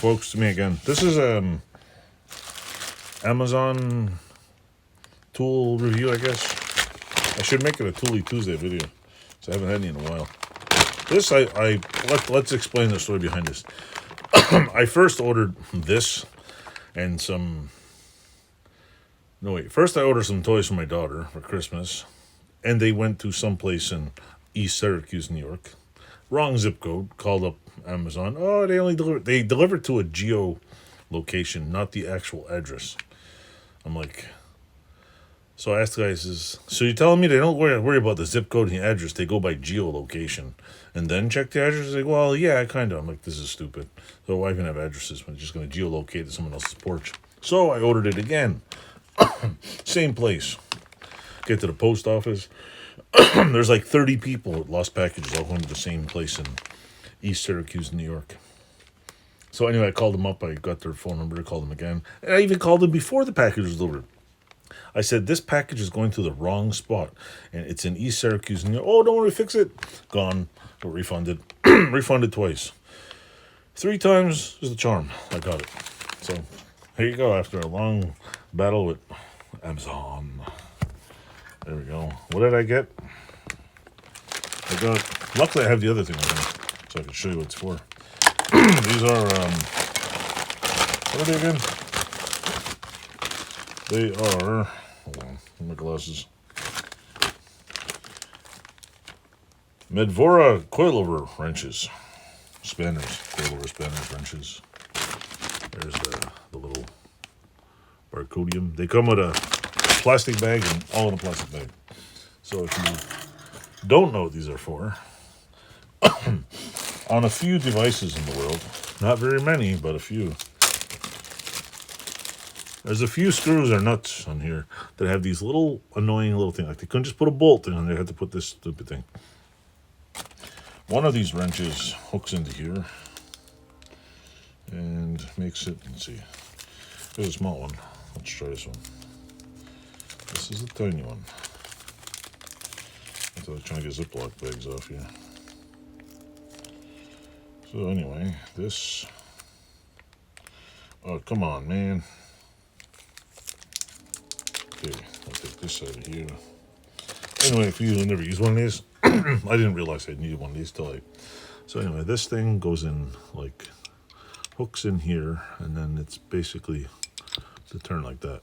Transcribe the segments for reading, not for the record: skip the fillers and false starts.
folks, to me again. This is Amazon tool review, I guess. I should make it a Toolie Tuesday video, so I haven't had any in a while. This, let's explain the story behind this. I first ordered this and some... No, wait. First I ordered some toys for my daughter for Christmas, and they went to some place in East Syracuse, New York. Wrong zip code. Called up Amazon. Oh, they delivered to a geo location, not the actual address. I'm like... So I asked the guys, so you're telling me they don't worry about the zip code and the address, they go by geolocation and then check the address? Like, well, yeah, kind of. I'm like, this is stupid. So why even have addresses when it's just going to geolocate at someone else's porch? So I ordered it again. Same place. Get to the post office. There's like 30 people with lost packages all going to the same place in East Syracuse, New York. So anyway, I called them up. I got their phone number. I called them again. And I even called them before the package was delivered. I said, this package is going to the wrong spot, and it's in East Syracuse. And oh, don't worry, fix it. Gone. Got refunded. Refunded twice. 3 times is the charm. I got it. So here you go. After a long battle with Amazon. There we go. What did I get? I got... Luckily, I have the other thing on here, so I can show you what it's for. These are... what are they again? They are... Hold on, my glasses. Medvora coilover wrenches. Spanners. Coilover spanners, wrenches. There's the little barcodium. They come with a plastic bag and all in a plastic bag. So if you don't know what these are for, on a few devices in the world, not very many, but a few, there's a few screws or nuts on here that have these little annoying little things. Like they couldn't just put a bolt in on there, they had to put this stupid thing. One of these wrenches hooks into here and makes it, let's see, there's a small one. Let's try this one. This is a tiny one. I thought I was trying to get Ziploc bags off here. So anyway, this, oh, come on, man. Okay, I'll take this out of here. Anyway, if you never use one of these, I didn't realize I needed one of these till so anyway, this thing goes in, like, hooks in here, and then it's basically to turn like that.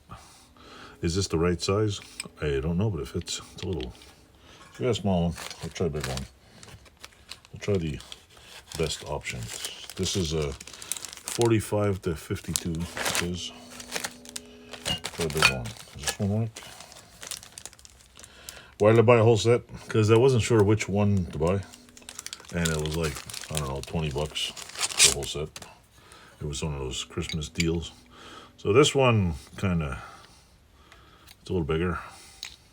Is this the right size? I don't know, but if it's a little, if you got a small one, I'll try a big one. I'll try the best option. This is a 45 to 52 inches. Try a big one. Does this one work? Why did I buy a whole set? Because I wasn't sure which one to buy. And it was like, I don't know, 20 bucks for the whole set. It was one of those Christmas deals. So this one kind of, it's a little bigger.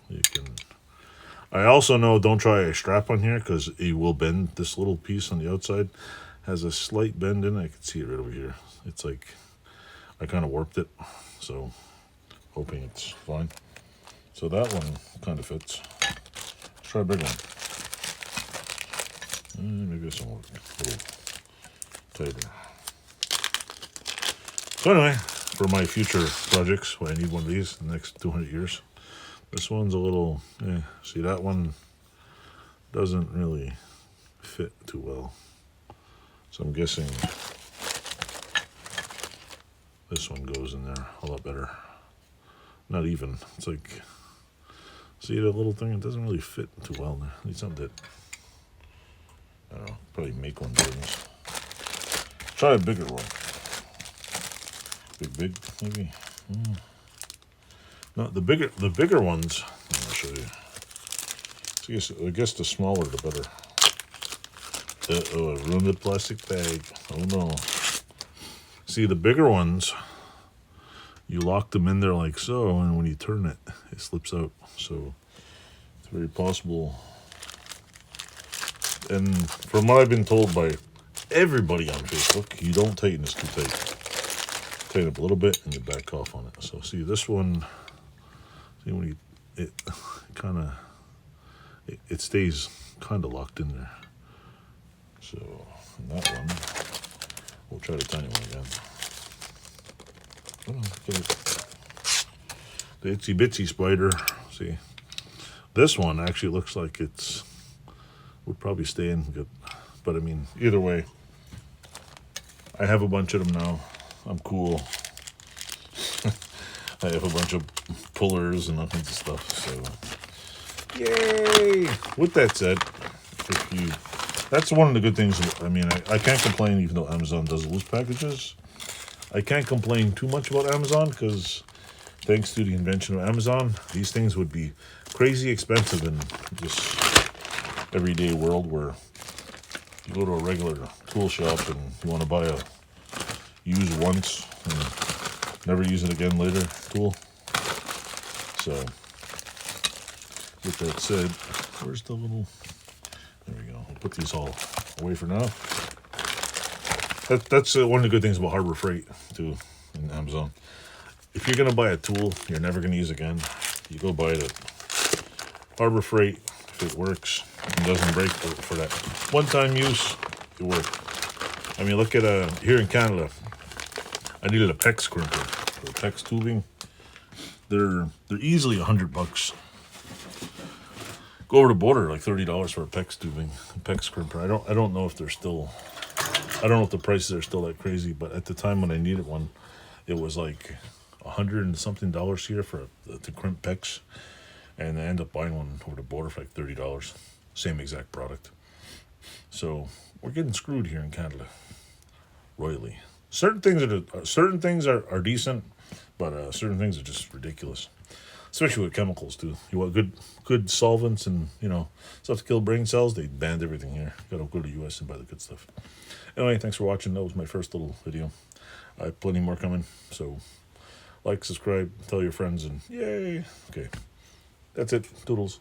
You can, I also know don't try a strap on here because it will bend. This little piece on the outside has a slight bend in it. I can see it right over here. It's like, I kind of warped it. So, hoping it's fine. So that one kind of fits. Let's try a big one. Maybe this one will work a little tighter. So anyway, for my future projects, when I need one of these in the next 200 years, this one's a little, see that one doesn't really fit too well. So I'm guessing this one goes in there a lot better. Not even, it's like, see the little thing? It doesn't really fit too well in there. I need something that, I don't know, probably make one business. Try a bigger one. Big, maybe. No, the bigger ones, I'll show you. So I guess the smaller the better. Oh, I ruined the plastic bag. Oh no. See, the bigger ones, you lock them in there like so, and when you turn it, it slips out. So it's very possible. And from what I've been told by everybody on Facebook, you don't tighten this too tight. Tighten up a little bit and you back off on it. So see this one, see when you, it kind of, it stays kind of locked in there. So that one, We'll try the tiny one again. Oh, look at it. The itsy bitsy spider. See, this one actually looks like it's would probably stay in good, but I mean, either way, I have a bunch of them now. I'm cool. I have a bunch of pullers and all kinds of stuff. So, yay! With that said, that's one of the good things. I mean, I can't complain, even though Amazon does loose packages. I can't complain too much about Amazon because thanks to the invention of Amazon, these things would be crazy expensive in this everyday world where you go to a regular tool shop and you want to buy a use once and never use it again later tool. So, with that said, where's the little... There we go. I'll put these all away for now. That's one of the good things about Harbor Freight, too, in Amazon. If you're going to buy a tool you're never going to use again, you go buy it at Harbor Freight. If it works and doesn't break for that one-time use, it works. I mean, look at here in Canada, I needed a PEX crimper for PEX tubing. They're easily $100. Go over the border, like $30 for a PEX tubing, PEX crimper. I don't know if they're still, I don't know if the prices are still that crazy, but at the time when I needed one, it was like $100 and something here for to crimp PEX, and I ended up buying one over the border for like $30. Same exact product. So we're getting screwed here in Canada, royally. Certain things are decent, but certain things are just ridiculous. Especially with chemicals too. You want good solvents and stuff to kill brain cells. They banned everything here. Gotta go to the US and buy the good stuff. Anyway, thanks for watching. That was my first little video. I have plenty more coming. So like, subscribe, tell your friends, and yay. Okay, that's it. Toodles.